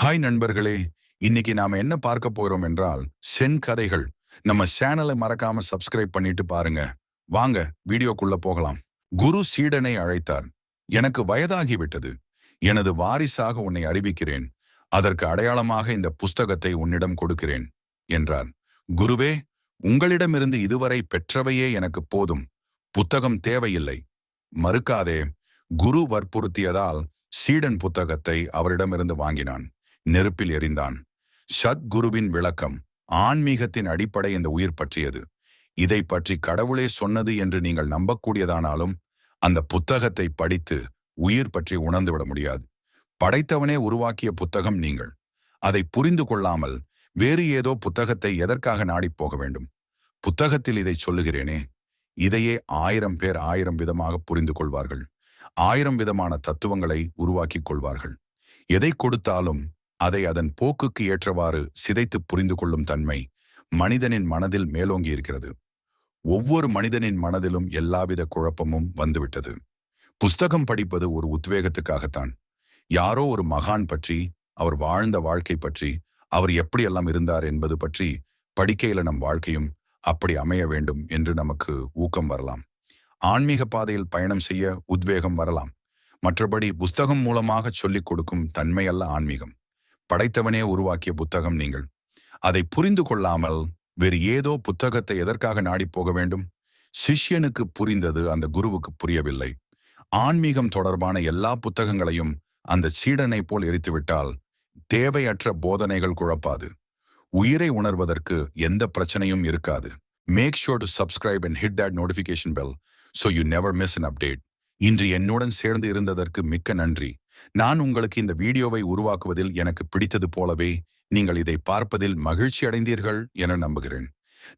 Hi நண்பர்களே, இன்னைக்கு நாம என்ன பார்க்க போறோம் என்றால் சென் கதைகள். நம்ம சேனலை மறக்காம சப்ஸ்கிரைப் பண்ணிட்டு பாருங்க. வாங்க வீடியோக்குள்ள போகலாம். குரு சீடனை அழைத்தார். எனக்கு வயதாகிவிட்டது. எனது வாரிசாக உன்னை அறிவிக்கிறேன். அதற்கு அடையாளமாக இந்த புஸ்தகத்தை உன்னிடம் கொடுக்கிறேன் என்றார். குருவே, உங்களிடமிருந்து இதுவரை பெற்றவையே எனக்கு போதும். புத்தகம் தேவையில்லை. மறுக்காதே. குரு வற்புறுத்தியதால் சீடன் புத்தகத்தை அவரிடமிருந்து வாங்கினான். நெருப்பில் எறிந்தான். சத்குருவின் விளக்கம். ஆன்மீகத்தின் அடிப்படை இந்த உயிர் பற்றியது. இதை பற்றி கடவுளே சொன்னது என்று நீங்கள் நம்பக்கூடியதானாலும் அந்த புத்தகத்தை படித்து உயிர் பற்றி உணர்ந்துவிட முடியாது. படைத்தவனே உருவாக்கிய புத்தகம் நீங்கள். அதை புரிந்து கொள்ளாமல் வேறு ஏதோ புத்தகத்தை எதற்காக நாடிப் போக வேண்டும்? புத்தகத்தில் இதை சொல்லுகிறேனே, இதையே 1000 பேர் 1000 விதமாக புரிந்து கொள்வார்கள். 1000 விதமான தத்துவங்களை உருவாக்கிக் கொள்வார்கள். எதை கொடுத்தாலும் அதை அதன் போக்குக்கு ஏற்றவாறு சிதைத்து புரிந்து கொள்ளும் தன்மை மனிதனின் மனதில் மேலோங்கி இருக்கிறது. ஒவ்வொரு மனிதனின் மனதிலும் எல்லாவித குழப்பமும் வந்துவிட்டது. புஸ்தகம் படிப்பது ஒரு உத்வேகத்துக்காகத்தான். யாரோ ஒரு மகான் பற்றி, அவர் வாழ்ந்த வாழ்க்கை பற்றி, அவர் எப்படியெல்லாம் இருந்தார் என்பது பற்றி படிக்கையில நம் வாழ்க்கையும் அப்படி அமைய வேண்டும் என்று நமக்கு ஊக்கம் வரலாம். ஆன்மீக பாதையில் பயணம் செய்ய உத்வேகம் வரலாம். மற்றபடி புஸ்தகம் மூலமாக சொல்லிக் கொடுக்கும் தன்மை அல்ல ஆன்மீகம். படைத்தவனே உருவாக்கிய புத்தகம் நீங்கள். அதை புரிந்து கொள்ளாமல் வேறு ஏதோ புத்தகத்தை எதற்காக நாடி போக வேண்டும்? சிஷ்யனுக்கு புரிந்தது அந்த குருவுக்கு புரியவில்லை. ஆன்மீகம் தொடர்பான எல்லா புத்தகங்களையும் அந்த சீடனை போல் எரித்துவிட்டால் தேவையற்ற போதனைகள் குழப்பாது. உயிரை உணர்வதற்கு எந்த பிரச்சனையும் இருக்காது. Make sure to subscribe and hit that notification bell so you never miss an update. இன்று என்னுடன் சேர்ந்து இருந்ததற்கு மிக்க நன்றி. நான் உங்களுக்கு இந்த வீடியோவை உருவாக்குவதில் எனக்கு பிடித்தது போலவே நீங்கள் இதை பார்ப்பதில் மகிழ்ச்சி அடைந்தீர்கள் என நம்புகிறேன்.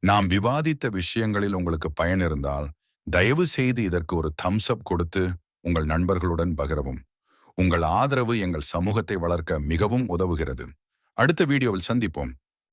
நாம் விவாதித்த விஷயங்களில் உங்களுக்கு பயன் இருந்தால் தயவு செய்து இதற்கு ஒரு தம்ஸ் அப் கொடுத்து உங்கள் நண்பர்களுடன் பகிரவும். உங்கள் ஆதரவு எங்கள் சமூகத்தை வளர்க்க மிகவும் உதவுகிறது. அடுத்த வீடியோவில் சந்திப்போம்.